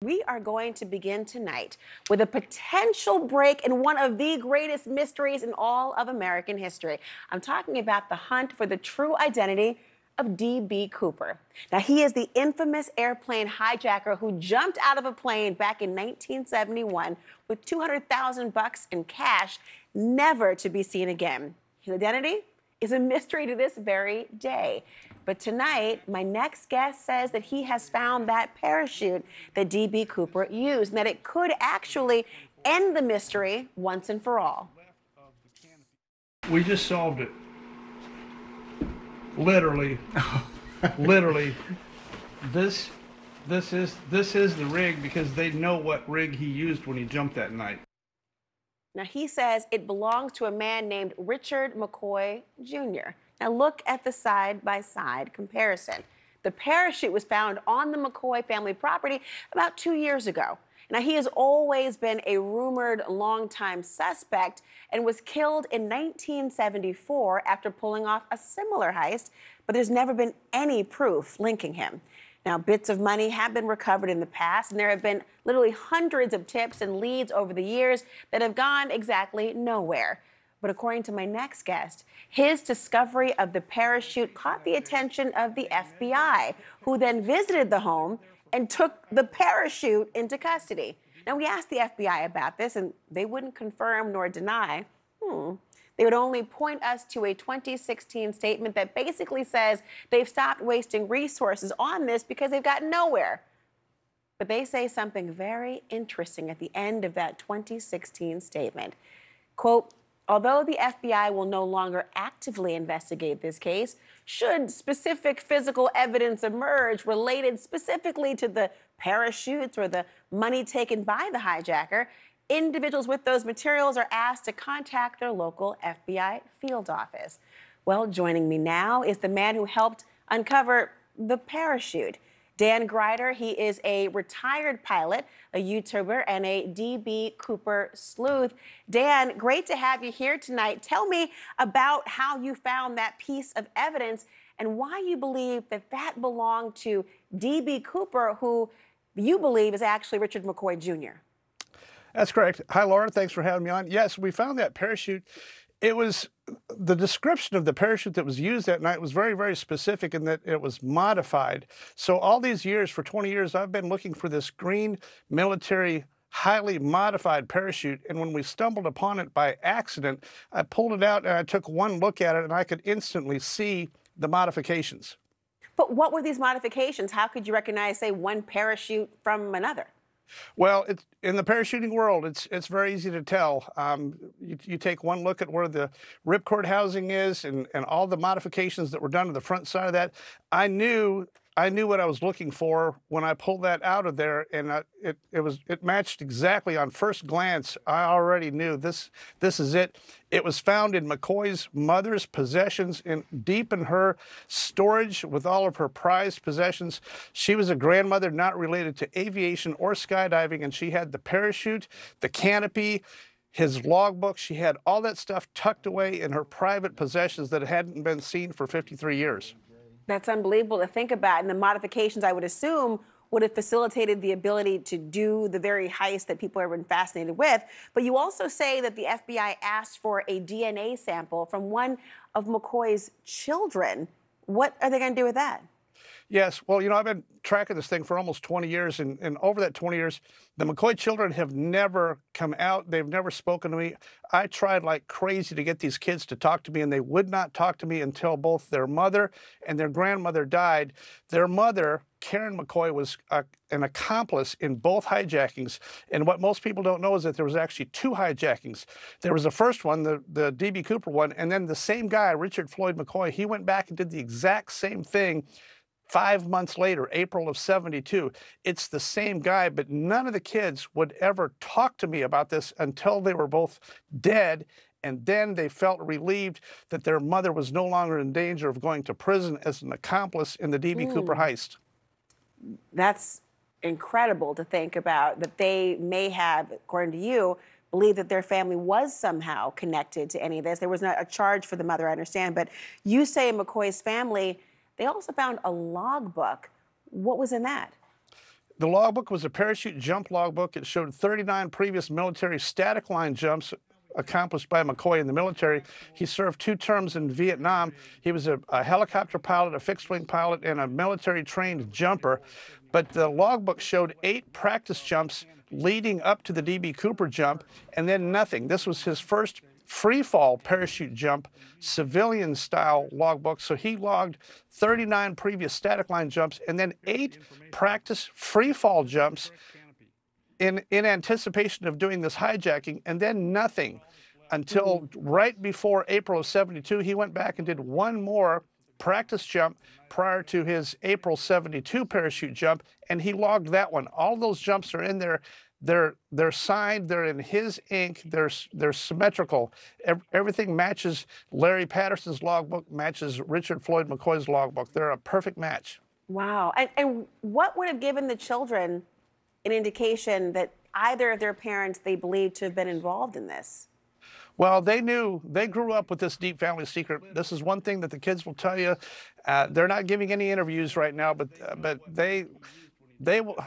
We are going to begin tonight with a potential break in one of the greatest mysteries in all of American history. I'm talking about the hunt for the true identity of D.B. Cooper. Now, he is the infamous airplane hijacker who jumped out of a plane back in 1971 with $200,000 in cash, never to be seen again. His identity is a mystery to this very day. But tonight, my next guest says that he has found that parachute that D.B. Cooper used, and that it could actually end the mystery once and for all. We just solved it. Literally. Literally. This is the rig, because they know what rig he used when he jumped that night. Now, he says it belongs to a man named Richard McCoy Jr. Now, look at the side-by-side comparison. The parachute was found on the McCoy family property about 2 years ago. Now, he has always been a rumored longtime suspect and was killed in 1974 after pulling off a similar heist, but there's never been any proof linking him. Now, bits of money have been recovered in the past, and there have been literally hundreds of tips and leads over the years that have gone exactly nowhere. But according to my next guest, his discovery of the parachute caught the attention of the FBI, who then visited the home and took the parachute into custody. Now, we asked the FBI about this, and they wouldn't confirm nor deny. They would only point us to a 2016 statement that basically says they've stopped wasting resources on this because they've gotten nowhere. But they say something very interesting at the end of that 2016 statement. Quote, although the FBI will no longer actively investigate this case, should specific physical evidence emerge related specifically to the parachutes or the money taken by the hijacker, individuals with those materials are asked to contact their local FBI field office. Well, joining me now is the man who helped uncover the parachute. Dan Grider. He is a retired pilot, a YouTuber, and a D.B. Cooper sleuth. Dan, great to have you here tonight. Tell me about how you found that piece of evidence and why you believe that that belonged to D.B. Cooper, who you believe is actually Richard McCoy Jr. That's correct. Hi, Laura. Thanks for having me on. Yes, we found that parachute. It was the description of the parachute that was used that night was very, very specific in that it was modified. So all these years, for 20 years, I've been looking for this green military highly modified parachute, and when we stumbled upon it by accident, I pulled it out and I took one look at it, and I could instantly see the modifications. But what were these modifications? How could you recognize, say, one parachute from another? Well, in the parachuting world, it's very easy to tell. You take one look at where the ripcord housing is and all the modifications that were done to the front side of that. I knew what I was looking for when I pulled that out of there, and it matched exactly on first glance. I already knew this is it. It was found in McCoy's mother's possessions, deep in her storage with all of her prized possessions. She was a grandmother not related to aviation or skydiving, and she had the parachute, the canopy, his logbook. She had all that stuff tucked away in her private possessions that hadn't been seen for 53 years. That's unbelievable to think about. And the modifications, I would assume, would have facilitated the ability to do the very heist that people have been fascinated with. But you also say that the FBI asked for a DNA sample from one of McCoy's children. What are they going to do with that? Yes. Well, I've been tracking this thing for almost 20 years, and over that 20 years, the McCoy children have never come out. They've never spoken to me. I tried like crazy to get these kids to talk to me, and they would not talk to me until both their mother and their grandmother died. Their mother, Karen McCoy, was an accomplice in both hijackings. And what most people don't know is that there was actually two hijackings. There was the first one, the D.B. Cooper one, and then the same guy, Richard Floyd McCoy, he went back and did the exact same thing 5 months later, April of '72. It's the same guy, but none of the kids would ever talk to me about this until they were both dead, and then they felt relieved that their mother was no longer in danger of going to prison as an accomplice in the D.B. Cooper heist. That's incredible to think about, that they may have, according to you, believed that their family was somehow connected to any of this. There was not a charge for the mother, I understand, but you say McCoy's family, they also found a logbook. What was in that? The logbook was a parachute jump logbook. It showed 39 previous military static line jumps accomplished by McCoy in the military. He served 2 terms in Vietnam. He was a helicopter pilot, a fixed-wing pilot, and a military-trained jumper. But the logbook showed 8 practice jumps leading up to the D.B. Cooper jump, and then nothing. This was his first free-fall parachute jump, civilian-style logbook. So he logged 39 previous static line jumps and then 8 practice free-fall jumps in anticipation of doing this hijacking, and then nothing until right before April of '72. He went back and did 1 more practice jump prior to his April '72 parachute jump, and he logged that one. All those jumps are in there. They're signed. They're in his ink. They're symmetrical. Everything matches Larry Patterson's logbook, matches Richard Floyd McCoy's logbook. They're a perfect match. Wow. And what would have given the children an indication that either of their parents they believed to have been involved in this? Well, they knew, they grew up with this deep family secret. This is one thing that the kids will tell you. They're not giving any interviews right now, but they will,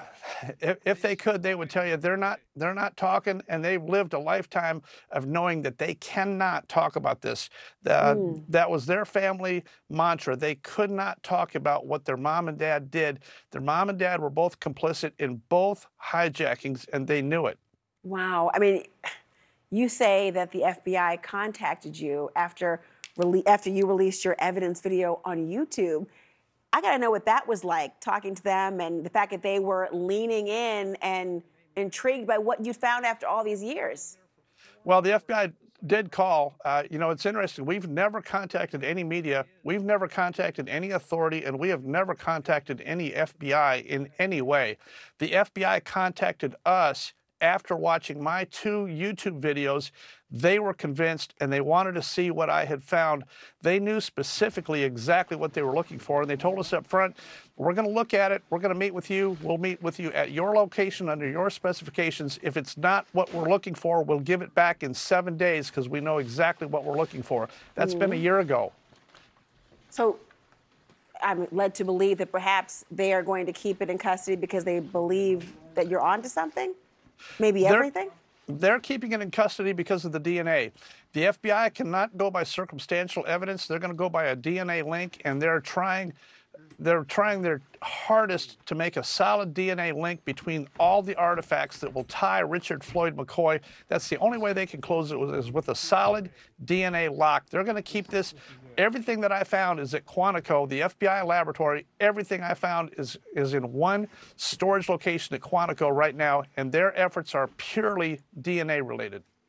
if they could, they would tell you they're not talking, and they've lived a lifetime of knowing that they cannot talk about this. That was their family mantra. They could not talk about what their mom and dad did. Their mom and dad were both complicit in both hijackings, and they knew it. Wow. I mean, you say that the FBI contacted you after you released your evidence video on YouTube. I got to know what that was like, talking to them and the fact that they were leaning in and intrigued by what you found after all these years. Well, the FBI did call. You know, it's interesting. We've never contacted any media. We've never contacted any authority, and we have never contacted any FBI in any way. The FBI contacted us after watching my 2 YouTube videos. They were convinced, and they wanted to see what I had found. They knew specifically exactly what they were looking for, and they told us up front, we're going to look at it, we're going to meet with you, we'll meet with you at your location under your specifications. If it's not what we're looking for, we'll give it back in 7 days because we know exactly what we're looking for. That's been a year ago. So I'm led to believe that perhaps they are going to keep it in custody because they believe that you're onto something? Maybe everything? They're keeping it in custody because of the DNA. The FBI cannot go by circumstantial evidence. They're going to go by a DNA link, and they're trying their hardest to make a solid DNA link between all the artifacts that will tie Richard Floyd McCoy. That's the only way they can close it is with a solid DNA lock. They're going to keep this. Everything that I found is at Quantico, the FBI laboratory. Everything I found is in one storage location at Quantico right now, and their efforts are purely DNA related.